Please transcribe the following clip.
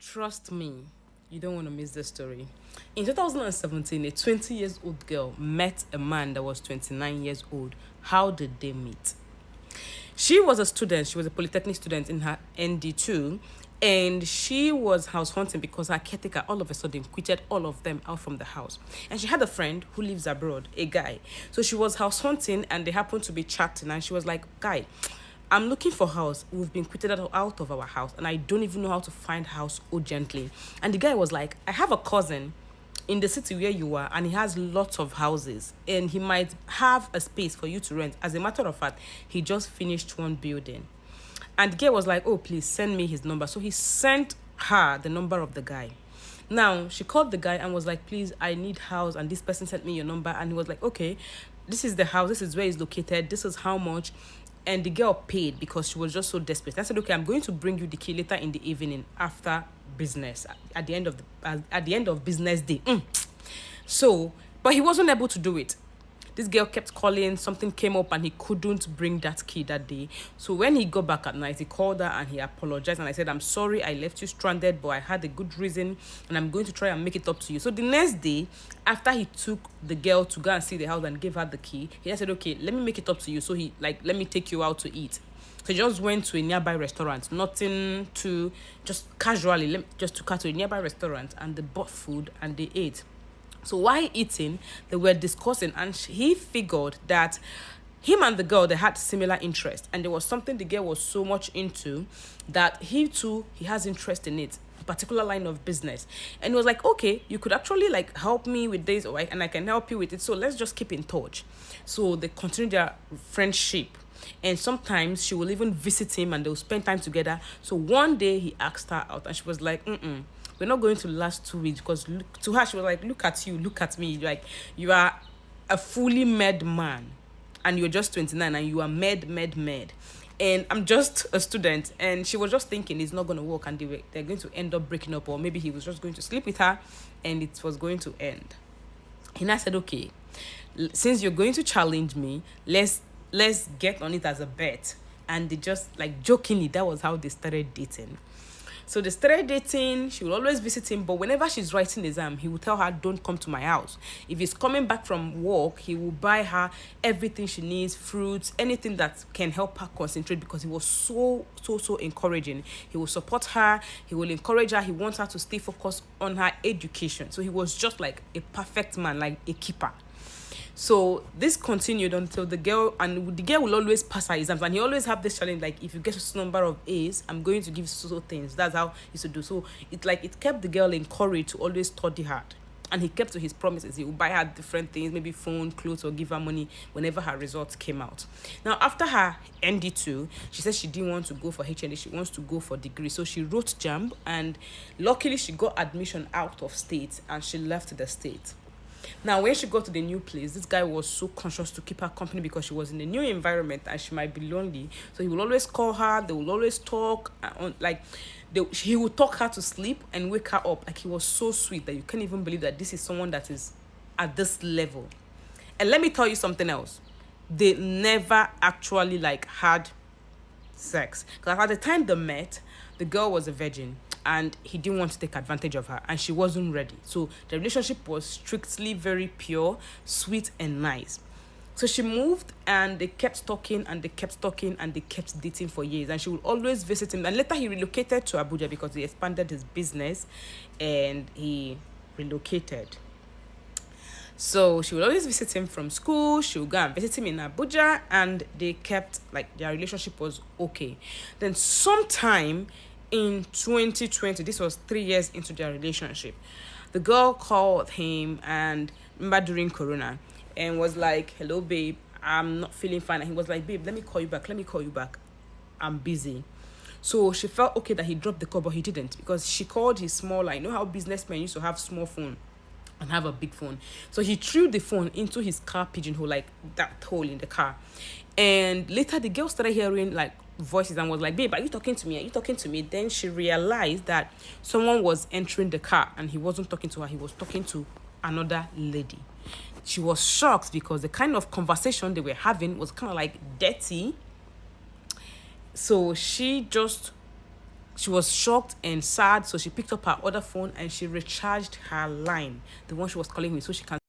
Trust me, you don't want to miss this story. In 2017, a 20 years old girl met a man that was 29 years old. How did they meet? She was a student, she was a polytechnic student in her ND2, and she was house hunting because her caretaker all of a sudden quitted all of them out from the house. And she had a friend who lives abroad, a guy. So she was house hunting and they happened to be chatting, and she was like, guy, I'm looking for house. We've been quitted out of our house and I don't even know how to find house urgently. And the guy was like, I have a cousin in the city where you are and he has lots of houses and he might have a space for you to rent. As a matter of fact, he just finished one building. And the girl was like, oh, please send me his number. So he sent her the number of the guy. Now, she called the guy and was like, please, I need house. And this person sent me your number. And he was like, okay, this is the house. This is where it's located. This is how much. And the girl paid because she was just so desperate. I said, okay, I'm going to bring you the key later in the evening after business, at the end of business day. So, but he wasn't able to do it. This girl kept calling, something came up and he couldn't bring that key that day. So when he got back at night, he called her and he apologized. And I said, I'm sorry, I left you stranded, but I had a good reason and I'm going to try and make it up to you. So the next day, after he took the girl to go and see the house and gave her the key, he just said, okay, let me make it up to you. So let me take you out to eat. So he just went to a nearby restaurant, nothing to, just casually, just took her to a nearby restaurant and they bought food and they ate. So while eating, they were discussing and he figured that him and the girl, they had similar interests. And there was something the girl was so much into that he has interest in it, a particular line of business. And he was like, okay, you could actually help me with this and I can help you with it. So let's just keep in touch. So they continued their friendship. And sometimes she will even visit him and they'll spend time together. So one day he asked her out and she was like, we're not going to last 2 weeks, because to her she was like, look at you, look at me, like you are a fully mad man and you're just 29 and you are mad and I'm just a student. And she was just thinking it's not going to work and they're going to end up breaking up, or maybe he was just going to sleep with her and it was going to end. And I said, okay, since you're going to challenge me, let's get on it as a bet. And they just jokingly, that was how they started dating. So they started dating. She would always visit him, but whenever she's writing exam, he would tell her, don't come to my house. If he's coming back from work, he will buy her everything she needs, fruits, anything that can help her concentrate, because he was so encouraging. He will support her, he will encourage her, he wants her to stay focused on her education. So he was just like a perfect man, like a keeper. So this continued until the girl will always pass her exams, and he always have this challenge, like, if you get a number of A's, I'm going to give so things. That's how he used to do. So it kept the girl encouraged to always study hard, and he kept to his promises. He would buy her different things, maybe phone, clothes, or give her money whenever her results came out. Now after her ND2, she said she didn't want to go for HND, she wants to go for degree. So she wrote JAMB, and luckily she got admission out of state and she left the state. Now, when she got to the new place, this guy was so conscious to keep her company because she was in a new environment and she might be lonely. So he will always call her, they will always talk, he would talk her to sleep and wake her up. Like, he was so sweet that you can't even believe that this is someone that is at this level. And let me tell you something else. They never actually had sex. Because at the time they met, the girl was a virgin and he didn't want to take advantage of her and she wasn't ready. So the relationship was strictly very pure, sweet and nice. So she moved and they kept talking and they kept talking and they kept dating for years, and she would always visit him. And later he relocated to Abuja because he expanded his business and he relocated. So she would always visit him from school. She would go and visit him in Abuja, and they kept their relationship was okay. Then sometime in 2020, this was 3 years into their relationship, the girl called him, and remember during Corona, and was like, hello babe, I'm not feeling fine. And he was like, babe, let me call you back, I'm busy. So she felt okay that he dropped the call, but he didn't, because she called his small line. You know how businessmen used to have small phone and have a big phone. So he threw the phone into his car pigeonhole, like that hole in the car. And later the girl started hearing voices and was like, babe, are you talking to me? Then she realized that someone was entering the car and he wasn't talking to her, he was talking to another lady. She was shocked because the kind of conversation they were having was kind of dirty. So she just She was shocked and sad, so she picked up her other phone and she recharged her line, the one she was calling me, so she can